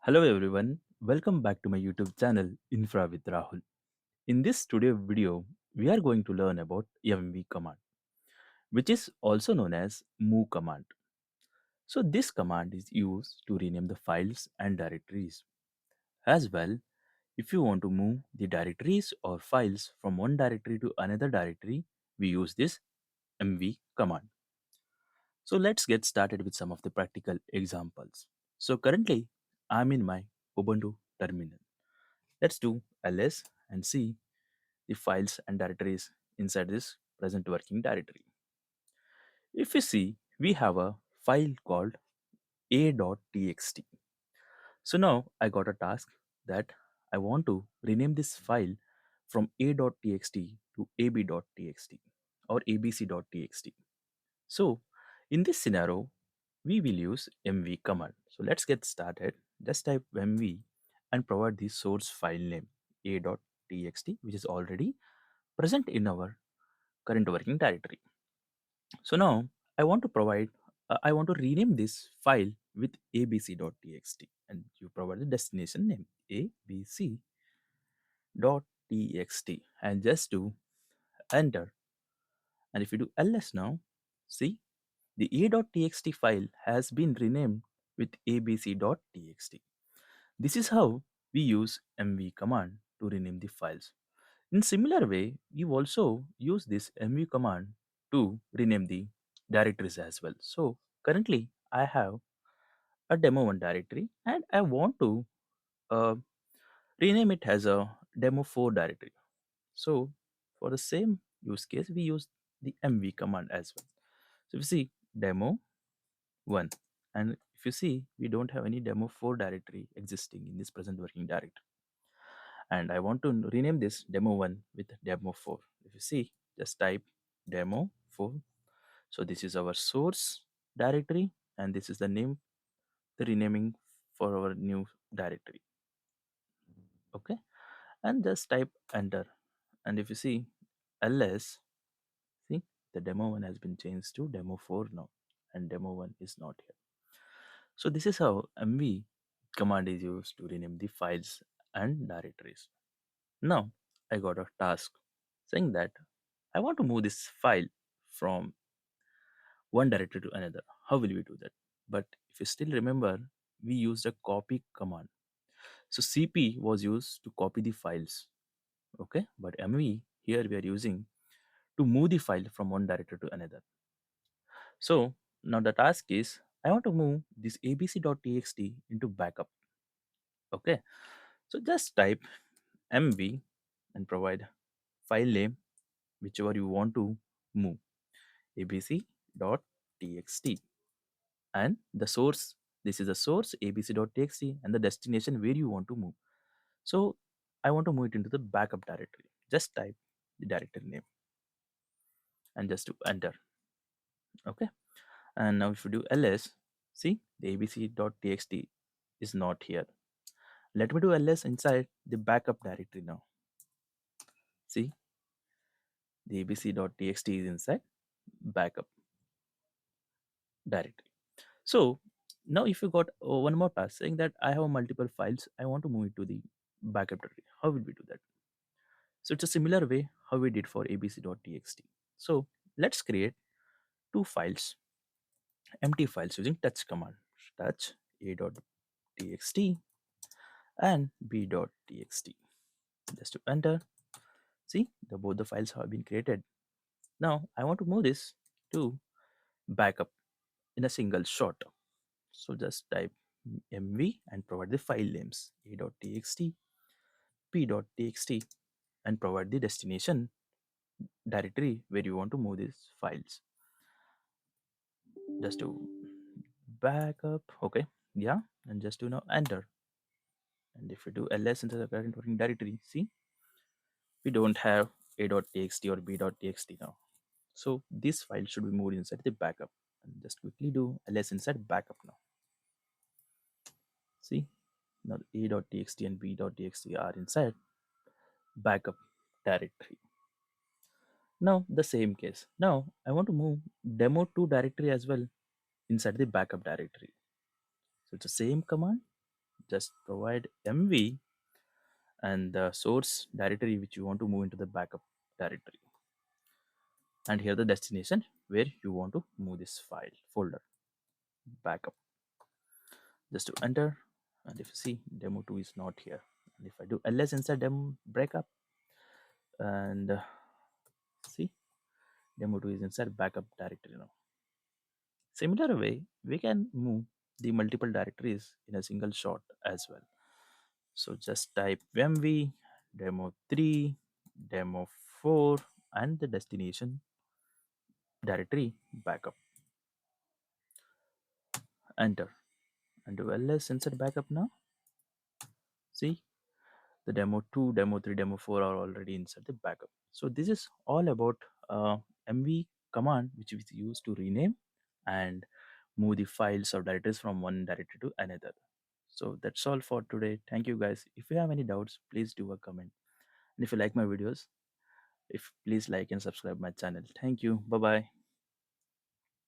Hello everyone, welcome back to my YouTube channel Infra with Rahul. In this studio video, we are going to learn about mv command, which is also known as move command. So this command is used to rename the files and directories. As well, if you want to move the directories or files from one directory to another directory, we use this mv command. So let's get started with some of the practical examples. So currently, I'm in my Ubuntu terminal. Let's do ls and see the files and directories inside this present working directory. If you see, we have a file called a.txt. So now I got a task that I want to rename this file from a.txt to ab.txt or abc.txt. So in this scenario, we will use mv command. So let's get started. Just type mv and provide the source file name a.txt, which is already present in our current working directory. So now I want to rename this file with abc.txt, and you provide the destination name abc.txt and just do enter. And if you do ls now, see the a.txt file has been renamed with abc.txt. This is how we use mv command to rename the files. In similar way, you also use this mv command to rename the directories as well. So currently I have a demo1 directory and I want to uh, rename it as a demo4 directory. So for the same use case, we use the mv command as well. So if you see demo1, and if you see, we don't have any demo4 directory existing in this present working directory, and I want to rename this demo1 with demo4. If you see, just type demo4. So this is our source directory, and this is the name, the renaming for our new directory. Okay, and just type enter. And if you see ls, see the demo1 has been changed to demo4 now, and demo1 is not here. So this is how mv command is used to rename the files and directories. Now I got a task saying that I want to move this file from one directory to another. How will we do that? But if you still remember, we used a copy command. So cp was used to copy the files. Okay, but mv here we are using to move the file from one directory to another. So now the task is I want to move this abc.txt into backup. Okay, so just type mv and provide file name whichever you want to move abc.txt, and the source, this is the source abc.txt, and the destination where you want to move. So I want to move it into the backup directory. Just type the directory name and just to enter. Okay, and now if you do ls, see the abc.txt is not here. Let me do ls inside the backup directory now. See the abc.txt is inside backup directory. So now if you got one more task saying that I have multiple files, I want to move it to the backup directory. How will we do that? So it's a similar way how we did for abc.txt. So let's create two files, empty files using touch command. Touch a.txt and b.txt. Just to enter. See, both the files have been created. Now I want to move this to backup in a single shot. So just type mv and provide the file names a.txt, p.txt, and provide the destination directory where you want to move these files. Just to back up, okay, yeah, and just to now enter. And if you do ls into the current working directory, see, we don't have a.txt or b.txt now. So this file should be moved inside the backup. And just quickly do ls inside backup now. See, now a.txt and b.txt are inside backup directory. Now the same case. Now I want to move demo2 directory as well inside the backup directory. So it's the same command, Just provide mv and the source directory which you want to move into the backup directory, and here the destination where you want to move this file folder backup. Just to enter, and if you see demo2 is not here, and if I do ls inside demo breakup, and see demo2 is inside backup directory now. Similar way we can move the multiple directories in a single shot as well. So just type mv demo3 demo4 and the destination directory backup, enter, and do ls inside backup now. See, the demo2 demo3 demo4 are already inside the backup. So this is all about mv command which is used to rename and move the files or directories from one directory to another. So that's all for today. Thank you guys. If you have any doubts, please do a comment, and if you like my videos, if please like and subscribe my channel. Thank you. Bye bye.